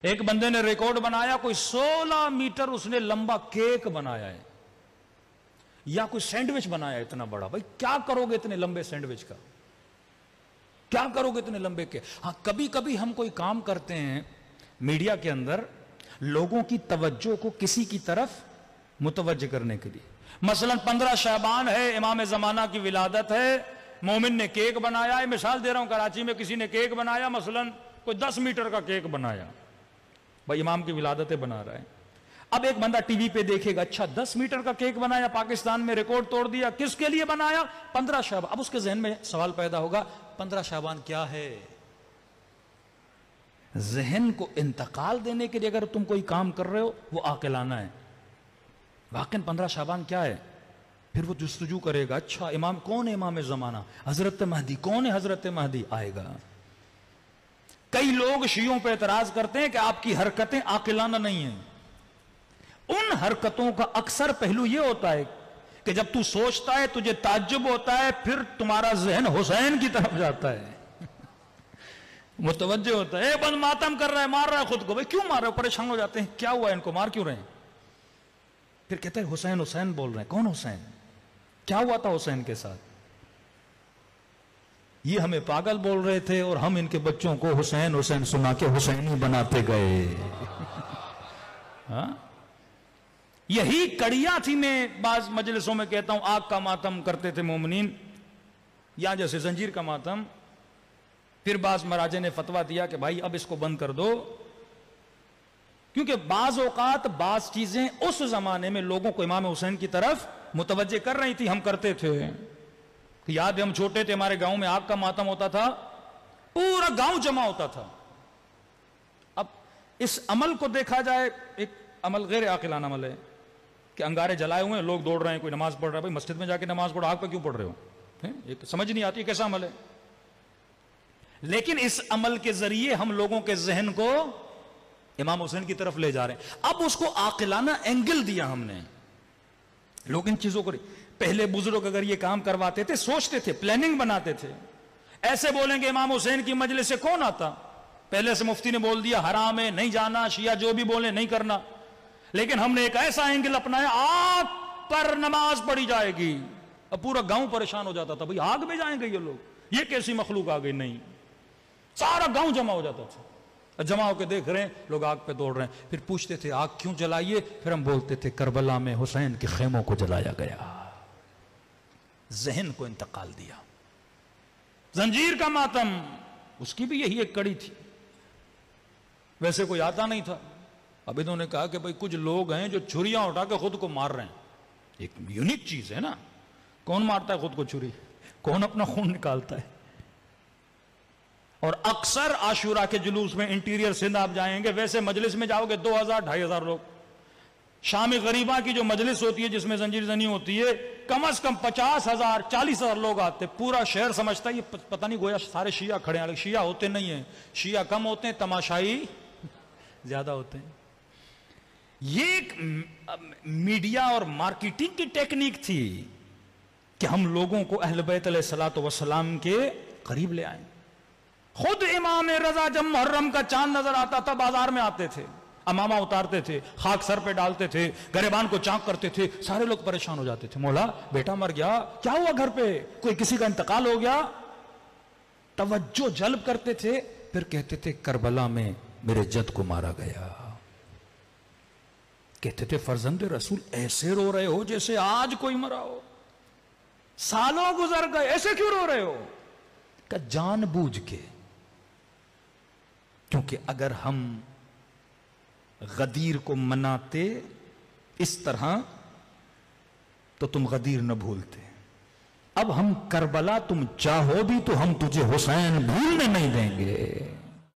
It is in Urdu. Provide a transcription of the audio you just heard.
ایک بندے نے ریکارڈ بنایا، کوئی 16 میٹر اس نے لمبا کیک بنایا ہے، یا کوئی سینڈوچ بنایا اتنا بڑا. بھائی کیا کرو گے اتنے لمبے سینڈوچ کا؟ کیا کرو گے اتنے لمبے کے؟ ہاں کبھی کبھی ہم کوئی کام کرتے ہیں میڈیا کے اندر لوگوں کی توجہ کو کسی کی طرف متوجہ کرنے کے لیے. مثلا 15 شعبان ہے، امام زمانہ کی ولادت ہے، مومن نے کیک بنایا ہے. مثال دے رہا ہوں، کراچی میں کسی نے کیک بنایا، مثلا کوئی 10 میٹر کا کیک بنایا، بھائی امام کی ولادتیں بنا رہا ہے. اب ایک بندہ ٹی وی پہ دیکھے گا، اچھا 10 میٹر کا کیک بنایا، پاکستان میں ریکارڈ توڑ دیا، کس کے لیے بنایا؟ 15 شعبان. اب اس کے ذہن میں سوال پیدا ہوگا، 15 شعبان کیا ہے؟ ذہن کو انتقال دینے کے لیے اگر تم کوئی کام کر رہے ہو وہ عاقلانہ ہے. واقعاً 15 شعبان کیا ہے؟ پھر وہ جستجو کرے گا، اچھا امام کون ہے؟ امام زمانہ حضرت مہدی. کون ہے حضرت مہدی؟ آئے گا. کئی لوگ شیعوں پہ اعتراض کرتے ہیں کہ آپ کی حرکتیں عاقلانہ نہیں ہیں. ان حرکتوں کا اکثر پہلو یہ ہوتا ہے کہ جب تو سوچتا ہے تجھے تعجب ہوتا ہے، پھر تمہارا ذہن حسین کی طرف جاتا ہے، متوجہ ہوتا ہے. بند ماتم کر رہا ہے، مار رہا ہے خود کو. بھائی کیوں مار رہے ہو؟ پریشان ہو جاتے ہیں، کیا ہوا ہے ان کو، مار کیوں رہے ہیں؟ پھر کہتے ہیں حسین حسین بول رہے ہیں. کون حسین؟ کیا ہوا تھا حسین کے ساتھ؟ یہ ہمیں پاگل بول رہے تھے اور ہم ان کے بچوں کو حسین حسین سنا کے حسینی بناتے گئے. ہاں یہی کڑیاں تھی. میں بعض مجلسوں میں کہتا ہوں آگ کا ماتم کرتے تھے مومنین، یا جیسے زنجیر کا ماتم. پھر بعض مراجع نے فتویٰ دیا کہ بھائی اب اس کو بند کر دو، کیونکہ بعض اوقات بعض چیزیں اس زمانے میں لوگوں کو امام حسین کی طرف متوجہ کر رہی تھی. ہم کرتے تھے، یاد ہے ہم چھوٹے تھے، ہمارے گاؤں میں آگ کا ماتم ہوتا تھا، پورا گاؤں جمع ہوتا تھا. اب اس عمل کو دیکھا جائے، ایک عمل غیر عاقلانہ عمل ہے کہ انگارے جلائے ہوئے ہیں، لوگ دوڑ رہے ہیں، کوئی نماز پڑھ رہا ہے. بھائی مسجد میں جا کے نماز پڑھو، آگ پہ کیوں پڑھ رہے ہو؟ ایک سمجھ نہیں آتی کیسا عمل ہے. لیکن اس عمل کے ذریعے ہم لوگوں کے ذہن کو امام حسین کی طرف لے جا رہے ہیں. اب اس کو عاقلانہ اینگل دیا ہم نے. لوگ ان چیزوں کو، پہلے بزرگ اگر یہ کام کرواتے تھے، سوچتے تھے، پلاننگ بناتے تھے. ایسے بولیں گے امام حسین کی مجلس سے کون آتا؟ پہلے سے مفتی نے بول دیا حرام ہے، نہیں جانا، شیعہ جو بھی بولیں نہیں کرنا. لیکن ہم نے ایک ایسا اینگل اپنایا، آگ پر نماز پڑھی جائے گی. اب پورا گاؤں پریشان ہو جاتا تھا، بھئی آگ میں جائیں گے یہ لوگ، یہ کیسی مخلوق آ گئی؟ نہیں، سارا گاؤں جمع ہو جاتا تھا. جمع ہو کے دیکھ رہے ہیں لوگ آگ پہ دوڑ رہے ہیں. پھر پوچھتے تھے آگ کیوں جلائیے؟ پھر ہم بولتے تھے کربلا میں حسین کے خیموں کو جلایا گیا. ذہن کو انتقال دیا. زنجیر کا ماتم، اس کی بھی یہی ایک کڑی تھی. ویسے کوئی آتا نہیں تھا. اب انہوں نے کہا کہ بھئی کچھ لوگ ہیں جو چھریاں اٹھا کے خود کو مار رہے ہیں. ایک یونیک چیز ہے نا. کون مارتا ہے خود کو چھری؟ کون اپنا خون نکالتا ہے؟ اور اکثر عاشورہ کے جلوس میں انٹیریئر سندھ آپ جائیں گے، ویسے مجلس میں جاؤ گے 2000 2500 لوگ. شام غریبہ کی جو مجلس ہوتی ہے جس میں زنجیر زنی ہوتی ہے، کم از کم 50,000 40,000 لوگ آتے. پورا شہر سمجھتا ہے یہ پتہ نہیں گویا سارے شیعہ کھڑے ہیں. شیعہ ہوتے نہیں ہیں، شیعہ کم ہوتے ہیں، تماشائی زیادہ ہوتے ہیں. یہ ایک میڈیا اور مارکیٹنگ کی ٹیکنیک تھی کہ ہم لوگوں کو اہل بیت علیہ الصلوۃ والسلام کے قریب لے آئیں. خود امام رضا جب محرم کا چاند نظر آتا تھا بازار میں آتے تھے، امامہ اتارتے تھے، خاک سر پہ ڈالتے تھے، گریبان کو چاک کرتے تھے. سارے لوگ پریشان ہو جاتے تھے، مولا بیٹا مر گیا، کیا ہوا گھر پہ، کوئی کسی کا انتقال ہو گیا. توجہ جلب کرتے تھے. پھر کہتے تھے کربلا میں میرے جد کو مارا گیا. کہتے تھے فرزند رسول ایسے رو رہے ہو جیسے آج کوئی مرا ہو، سالوں گزر گئے، ایسے کیوں رو رہے ہو؟ کہ جان بوجھ کے، کیونکہ اگر ہم غدیر کو مناتے اس طرح تو تم غدیر نہ بھولتے. اب ہم کربلا تم چاہو بھی تو ہم تجھے حسین بھولنے نہیں دیں گے.